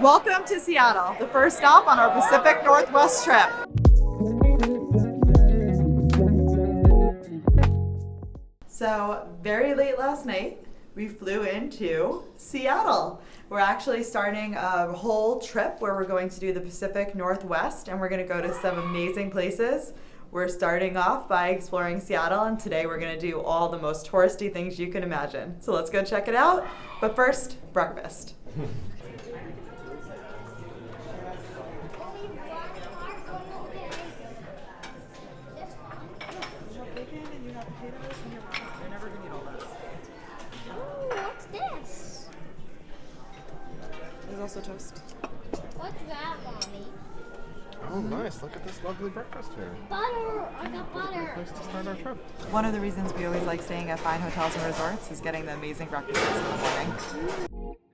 Welcome to Seattle, the first stop on our Pacific Northwest trip. So, very late last night, we flew into Seattle. We're actually starting a whole trip where we're going to do the Pacific Northwest, and we're going to go to some amazing places. We're starting off by exploring Seattle, and today we're going to do all the most touristy things you can imagine. So let's go check it out. But first, breakfast. What's this? There's also toast. What's that, Mommy? Oh, nice. Look at this lovely breakfast here. Butter! I got butter. Place to start our trip. One of the reasons we always like staying at fine hotels and resorts is getting the amazing breakfasts in the morning.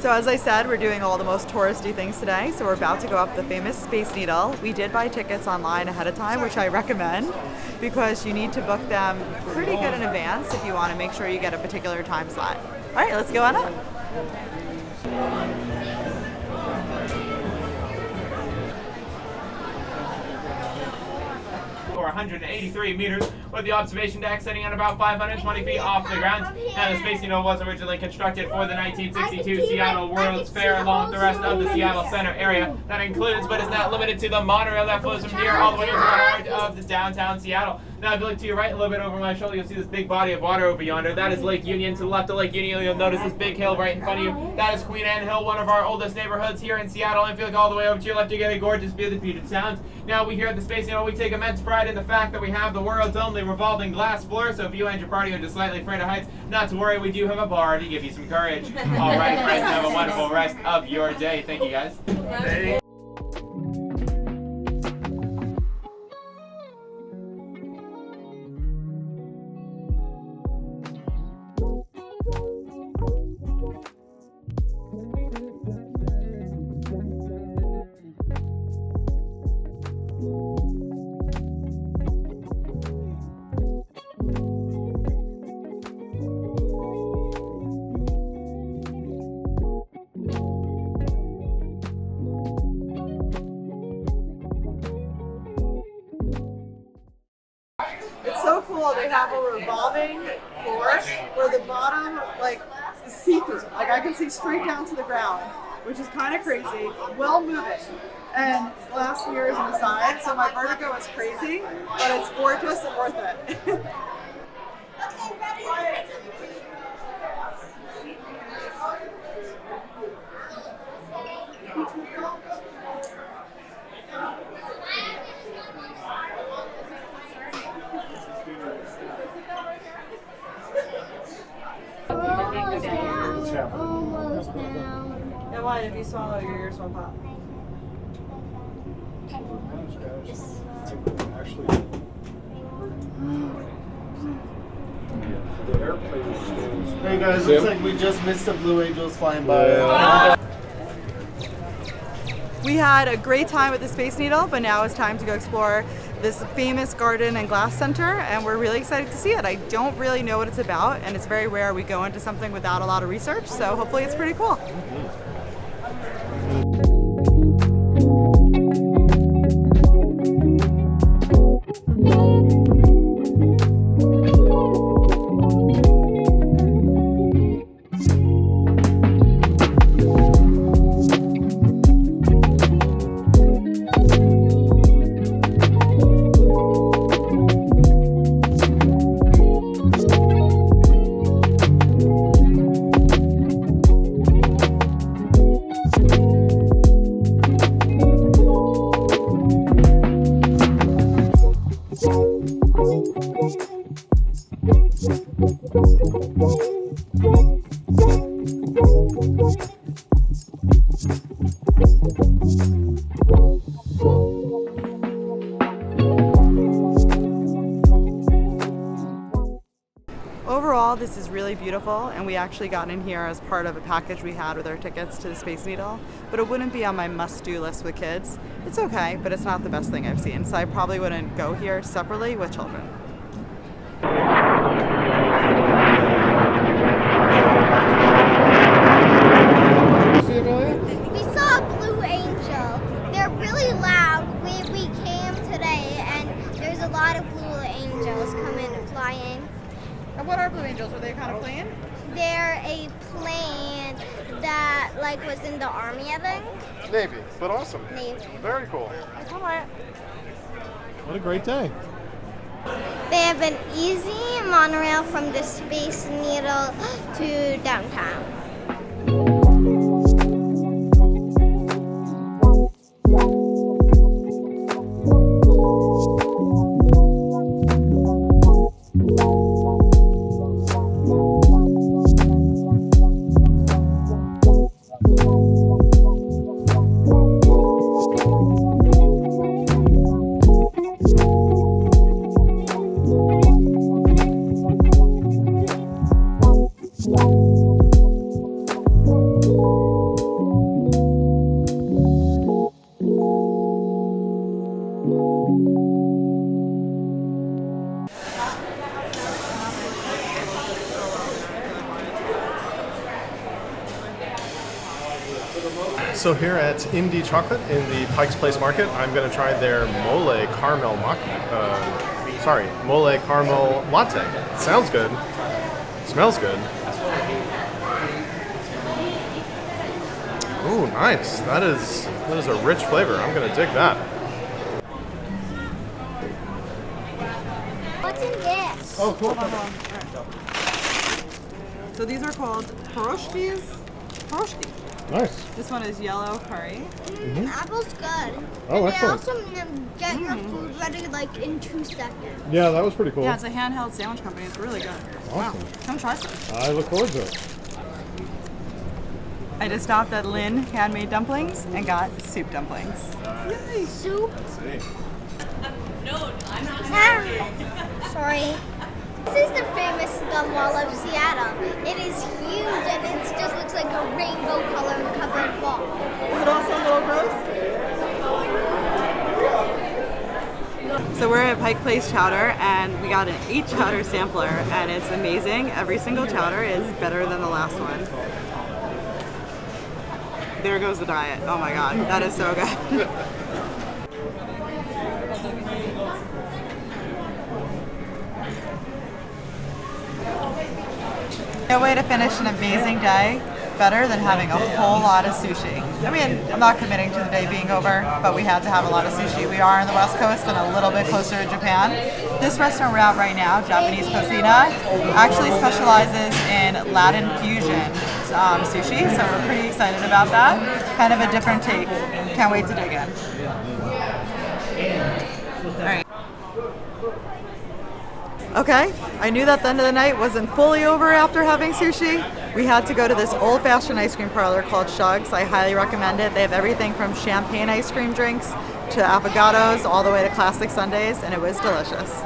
So as I said, we're doing all the most touristy things today. So we're about to go up the famous Space Needle. We did buy tickets online ahead of time, which I recommend because you need to book them pretty good in advance if you want to make sure you get a particular time slot. All right, let's go on up. Or 183 meters, with the observation deck sitting at about 520 feet off the ground. Now, the Space Needle was originally constructed for the 1962 Seattle World's Fair along with the rest of the Seattle Center area. That includes, but is not limited to, the monorail that flows from here all the way to the heart of the downtown Seattle. Now, if you look to your right, a little bit over my shoulder, you'll see this big body of water over yonder. That is Lake Union. To the left of Lake Union, you'll notice this big hill right in front of you. That is Queen Anne Hill, one of our oldest neighborhoods here in Seattle. And if you look all the way over to your left, you get a gorgeous view of the Puget Sound. Now, we here at the Space Needle, we take immense pride in the fact that we have the world's only revolving glass floor. So if you and your party are just slightly afraid of heights, not to worry, we do have a bar to give you some courage. All right, friends, have a wonderful rest of your day. Thank you, guys. It's so cool. They have a revolving floor where the bottom, is see-through. I can see straight down to the ground, which is kind of crazy. Well moving. And glass mirrors on the side, so my vertigo is crazy, but it's gorgeous and worth it. Almost down. Yeah, why? If you swallow, your ears won't pop. Hey guys, looks like we just missed the Blue Angels flying by. We had a great time at the Space Needle, but now it's time to go explore this famous garden and glass center, and we're really excited to see it. I don't really know what it's about, and it's very rare we go into something without a lot of research, so hopefully it's pretty cool. beautiful, and we actually got in here as part of a package we had with our tickets to the Space Needle, but it wouldn't be on my must-do list with kids. It's okay, but it's not the best thing I've seen, so I probably wouldn't go here separately with children. See Amelia? We saw a blue angel. They're really loud. We came today, and there's a lot of blue angels coming flying. And what are blue angels? Are they kind of plane? They're a plane that like was in the army, I think. Navy, but awesome. Navy. Very cool. Come on. What a great day. They have an easy monorail from the Space Needle to downtown. So here at Indie Chocolate in the Pike Place Market, I'm going to try their mole caramel latte. It sounds good. Smells good. Ooh, nice. That is a rich flavor. I'm going to dig that. What's in this? Oh, cool. So these are called pierogies. Pierogi. Nice. This one is yellow curry. Apple's good. Oh, and excellent. They also get your food ready like in 2 seconds. Yeah, that was pretty cool. Yeah, it's a handheld sandwich company. It's really good. Awesome. Wow. Come try some. I look forward to it. I just stopped at Lynn Handmade Dumplings and got soup dumplings. Yay! Soup. No, I'm not. Sorry. This is the famous stone wall of Seattle. It is huge and it just looks like a rainbow color covered wall. Is it also a little gross? So we're at Pike Place Chowder and we got an 8 chowder sampler and it's amazing. Every single chowder is better than the last one. There goes the diet. Oh my god, that is so good. No way to finish an amazing day better than having a whole lot of sushi. I mean, I'm not committing to the day being over, but we had to have a lot of sushi. We are on the West Coast and a little bit closer to Japan. This restaurant we're at right now, Japanese Cocina, actually specializes in Latin fusion sushi, so we're pretty excited about that. Kind of a different take. Can't wait to dig in. All right. Okay, I knew that the end of the night wasn't fully over after having sushi. We had to go to this old-fashioned ice cream parlor called Shug's. I highly recommend it. They have everything from champagne ice cream drinks to avocados all the way to classic sundaes, and it was delicious.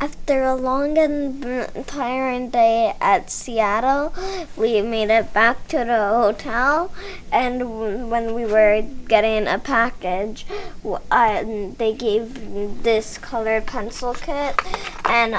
After a long and tiring day at Seattle, we made it back to the hotel, and when we were getting a package, they gave this colored pencil kit and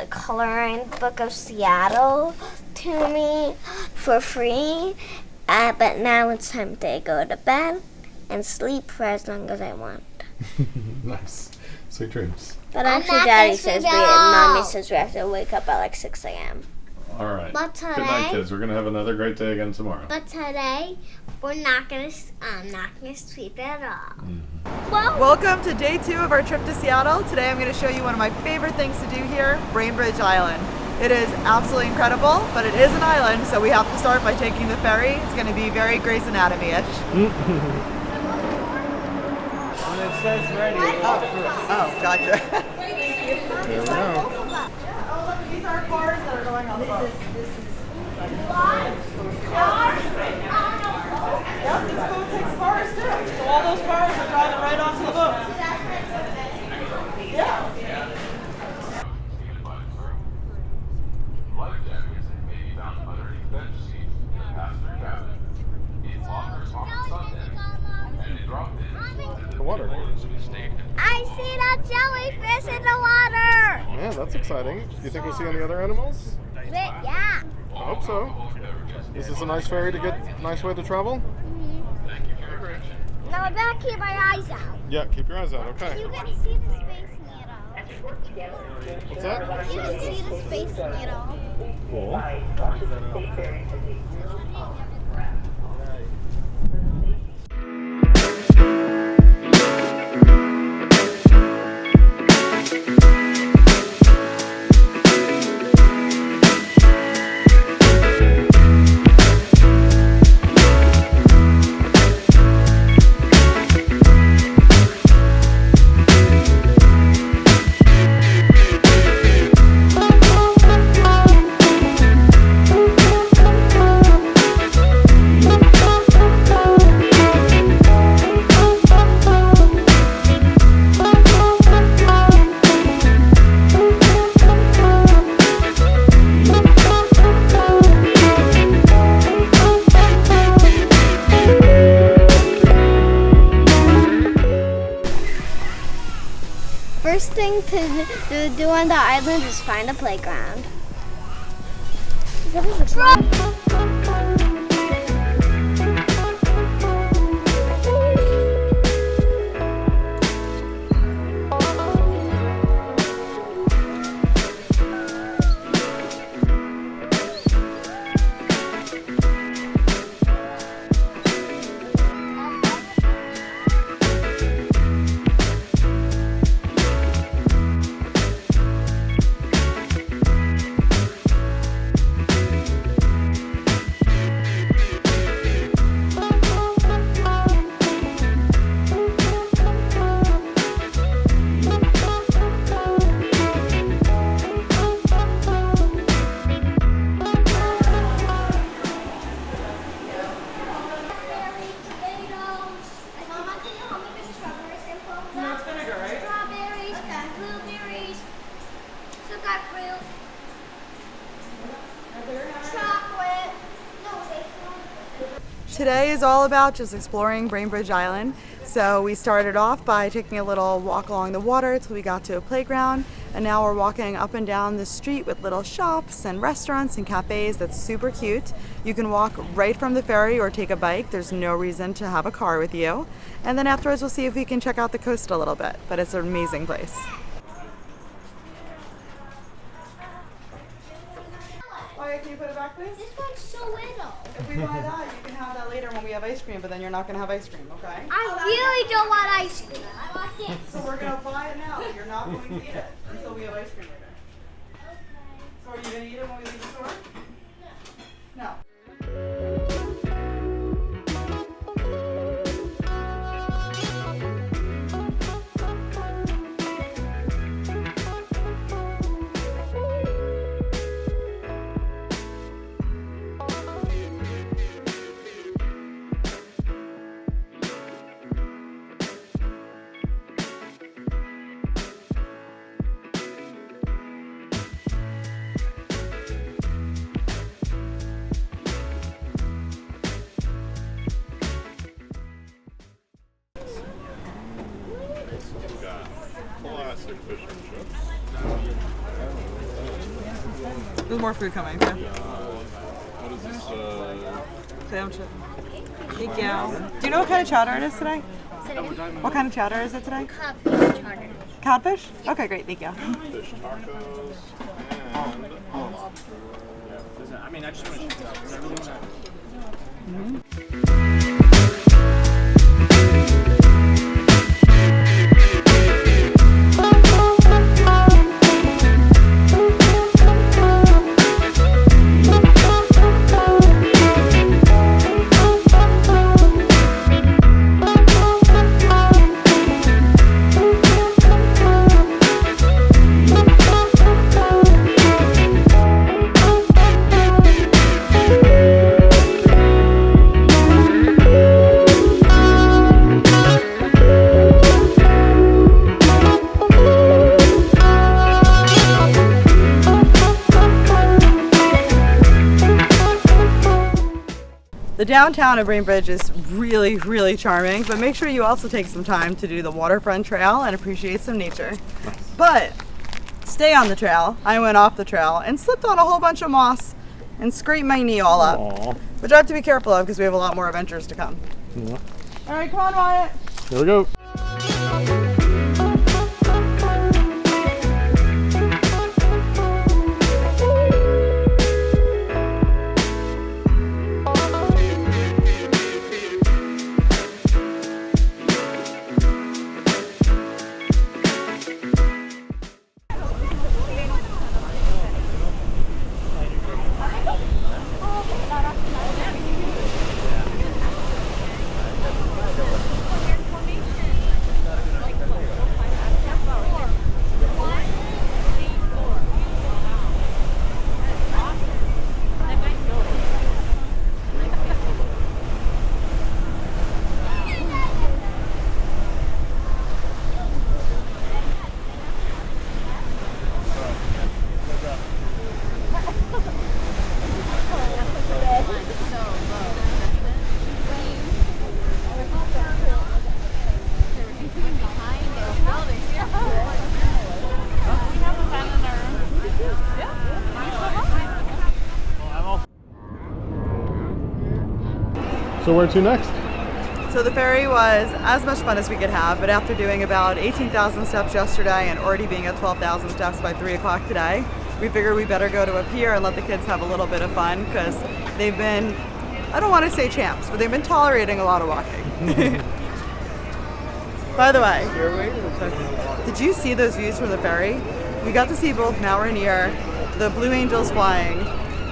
coloring book of Seattle to me for free, but now it's time to go to bed and sleep for as long as I want. Nice. Sweet dreams. But actually, Mommy says we have to wake up at like 6 a.m. All right. But Good night, today, kids. We're going to have another great day again tomorrow. I'm not gonna sleep at all. Well, Welcome to day 2 of our trip to Seattle. Today I'm going to show you one of my favorite things to do here, Bainbridge Island. It is absolutely incredible, but it is an island, so we have to start by taking the ferry. It's going to be very Grey's Anatomy-ish. When it says ready, Oh, gotcha. There we go. These are cars that are going on the boat. Yep, this boat takes cars too. So all those cars are driving right onto the boat. Yeah. The water. I seen a jellyfish in the water. Yeah, that's exciting. Do you think we'll see any other animals? Yeah. I hope so. Is this a nice ferry to get nice way to travel? Now I better keep my eyes out. Yeah, keep your eyes out, okay. You can see the Space Needle. What's that? You can see the Space Needle. Cool. First thing to do on the island is find a playground. Today is all about just exploring Bainbridge Island. So we started off by taking a little walk along the water until we got to a playground, and now we're walking up and down the street with little shops and restaurants and cafes. That's super cute. You can walk right from the ferry or take a bike. There's no reason to have a car with you. And then afterwards we'll see if we can check out the coast a little bit, but it's an amazing place. Can you put it back, please? This one's so little. If we buy that, you can have that later when we have ice cream, but then you're not going to have ice cream, okay? I really don't want ice cream. I want this. So we're going to buy it now, but you're not going to eat it until we have ice cream later. Okay. So are you going to eat it when we leave the store? No. Classic fish and chips. There's more food coming, too. What is this? Clam chip. Thank you. Do you know what kind of chowder it is today? What kind of chowder is it today? Codfish chowder. Codfish? Okay, great. Thank you. Fish tacos and lobster. I mean, I just want to check it out. I really want to. downtown of Bainbridge is really, really charming, but make sure you also take some time to do the waterfront trail and appreciate some nature. But stay on the trail. I went off the trail and slipped on a whole bunch of moss and scraped my knee all up, Aw. which I have to be careful of because we have a lot more adventures to come. Yeah. All right, come on, Wyatt. Here we go. So where to next? So the ferry was as much fun as we could have, but after doing about 18,000 steps yesterday and already being at 12,000 steps by 3 o'clock today, we figured we better go to a pier and let the kids have a little bit of fun because they've been, I don't want to say champs, but they've been tolerating a lot of walking. By the way, did you see those views from the ferry? We got to see both Mount Rainier, the Blue Angels flying,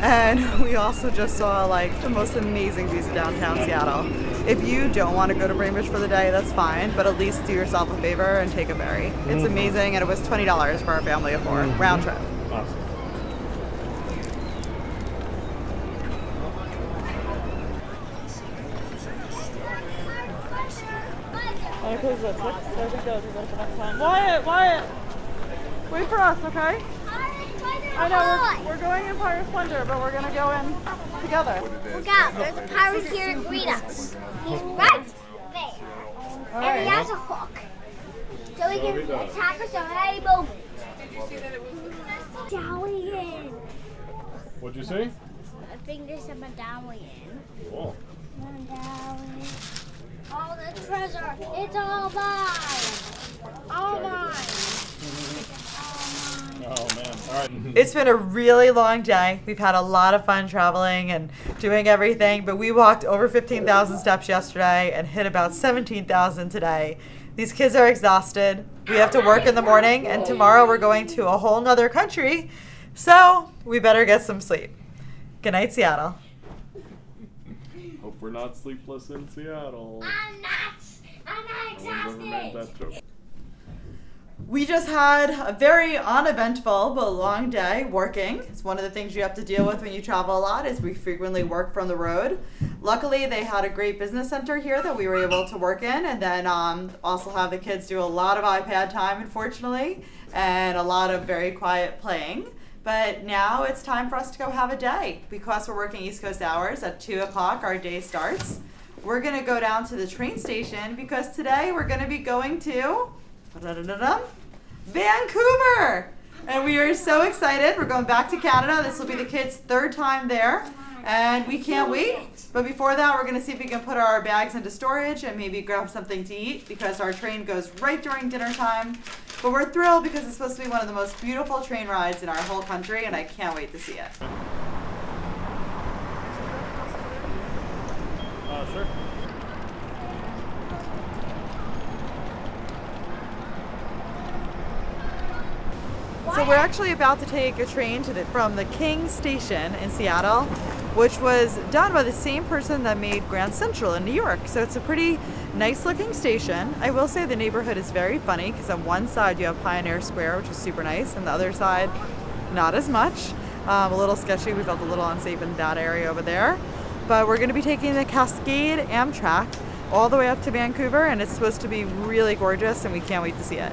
and we also just saw like the most amazing views of downtown Seattle. If you don't want to go to Bainbridge for the day, that's fine, but at least do yourself a favor and take a ferry. It's amazing, and it was $20 for our family of 4, round trip. Awesome. Wyatt! Wait for us, okay? I know, we're going in Pirate Splendor, but we're gonna go in together. Look out, there's a pirate here to greet us. He's right there. And he has a hook. So he can attack us at any moment. Medallion. What'd you say? I think there's a medallion. Cool. Medallion. All the treasure. It's all mine. All mine. Oh man. All right. It's been a really long day. We've had a lot of fun traveling and doing everything, but we walked over 15,000 steps yesterday and hit about 17,000 today. These kids are exhausted. We have to work in the morning, and tomorrow we're going to a whole nother country, so we better get some sleep. Good night, Seattle. Hope we're not sleepless in Seattle. I'm not exhausted. That joke. We just had a very uneventful but long day working. It's one of the things you have to deal with when you travel a lot is we frequently work from the road. Luckily, they had a great business center here that we were able to work in, and then also have the kids do a lot of iPad time, unfortunately, and a lot of very quiet playing. But now it's time for us to go have a day. Because we're working East Coast hours, at 2 o'clock our day starts. We're gonna go down to the train station because today we're gonna be going to Vancouver! And we are so excited. We're going back to Canada. This will be the kids' 3rd time there. And we can't wait. But before that, we're going to see if we can put our bags into storage and maybe grab something to eat because our train goes right during dinner time. But we're thrilled because it's supposed to be one of the most beautiful train rides in our whole country, and I can't wait to see it. Sure. So we're actually about to take a train from the King Station in Seattle, which was done by the same person that made Grand Central in New York. So it's a pretty nice looking station. I will say the neighborhood is very funny because on one side you have Pioneer Square, which is super nice, and the other side not as much. A little sketchy. We felt a little unsafe in that area over there. But we're going to be taking the Cascade Amtrak all the way up to Vancouver, and it's supposed to be really gorgeous, and we can't wait to see it.